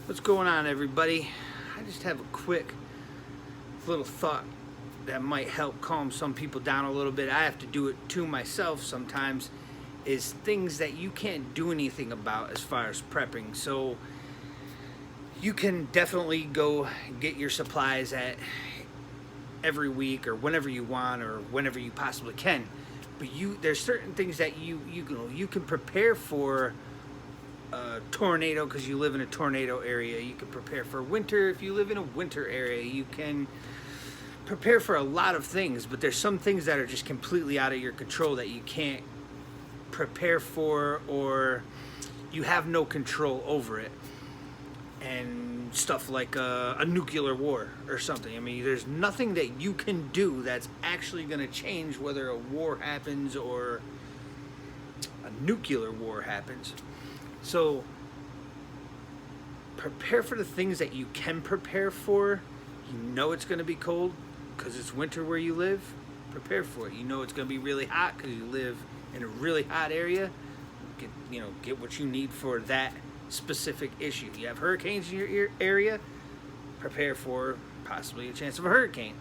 What's going on, everybody? I just have a quick little thought that might help calm some people down a little bit. I have to do it to myself sometimes. Is things that you can't do anything about as far as prepping. So you can definitely go get your supplies at every week or whenever you want or whenever you possibly can. But there's certain things that you can prepare for a tornado because you live in a tornado area. You can prepare for winter if you live in a winter area. You can prepare for a lot of things, but there's some things that are just completely out of your control that you can't prepare for, or you have no control over it. And stuff like a nuclear war or something. I mean, there's nothing that you can do that's actually going to change whether a war happens or a nuclear war happens. So prepare for the things that you can prepare for. You know it's going to be cold because it's winter where you live. Prepare for it. You know it's going to be really hot because you live in a really hot area. Get what you need for that specific issue. You have hurricanes in your area, prepare for possibly a chance of a hurricane.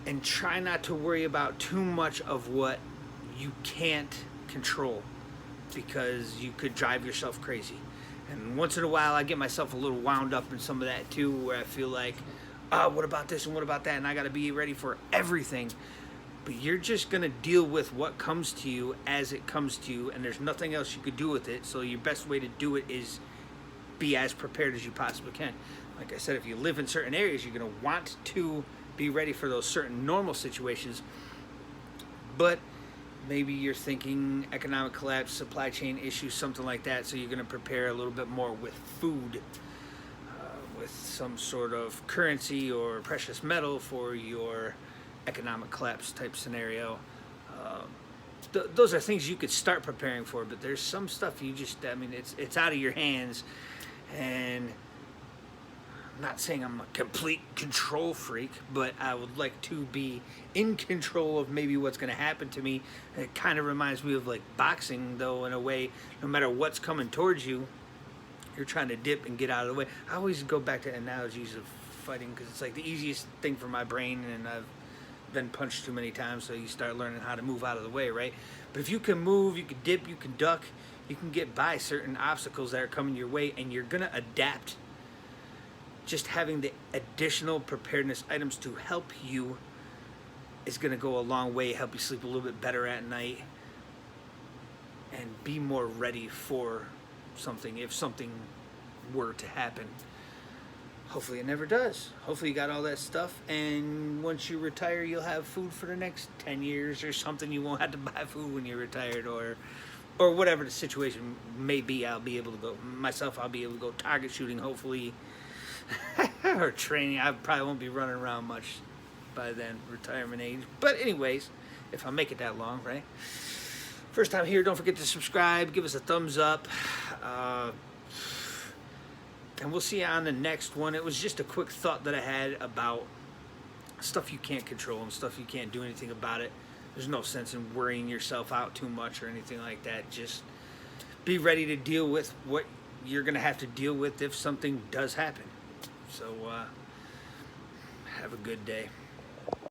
And try not to worry about too much of what you can't control, because you could drive yourself crazy. And once in a while I get myself a little wound up in some of that too, where I feel like, what about this and what about that, and I got to be ready for everything. But you're just going to deal with what comes to you as it comes to you, and there's nothing else you could do with it. So your best way to do it is be as prepared as you possibly can. Like I said, if you live in certain areas, you're going to want to be ready for those certain normal situations. But maybe you're thinking economic collapse, supply chain issues, something like that. So you're going to prepare a little bit more with food, with some sort of currency or precious metal for your economic collapse type scenario. Those are things you could start preparing for, but there's some stuff it's out of your hands. And I'm not saying I'm a complete control freak, but I would like to be in control of maybe what's going to happen to me. It kind of reminds me of like boxing, though, in a way. No matter what's coming towards you, you're trying to dip and get out of the way. I always go back to analogies of fighting because it's like the easiest thing for my brain, and I've been punched too many times, so you start learning how to move out of the way, right? But if you can move, you can dip, you can duck, you can get by certain obstacles that are coming your way, and you're gonna adapt. Just having the additional preparedness items to help you is gonna go a long way, help you sleep a little bit better at night, and be more ready for something if something were to happen. Hopefully it never does. Hopefully you got all that stuff, and once you retire, you'll have food for the next 10 years or something. You won't have to buy food when you're retired, or whatever the situation may be. I'll be able to go target shooting, hopefully, or training. I probably won't be running around much by then, retirement age. But anyways, if I make it that long, right? First time here, don't forget to subscribe, give us a thumbs up. And we'll see you on the next one. It was just a quick thought that I had about stuff you can't control and stuff you can't do anything about it. There's no sense in worrying yourself out too much or anything like that. Just be ready to deal with what you're going to have to deal with if something does happen. So have a good day.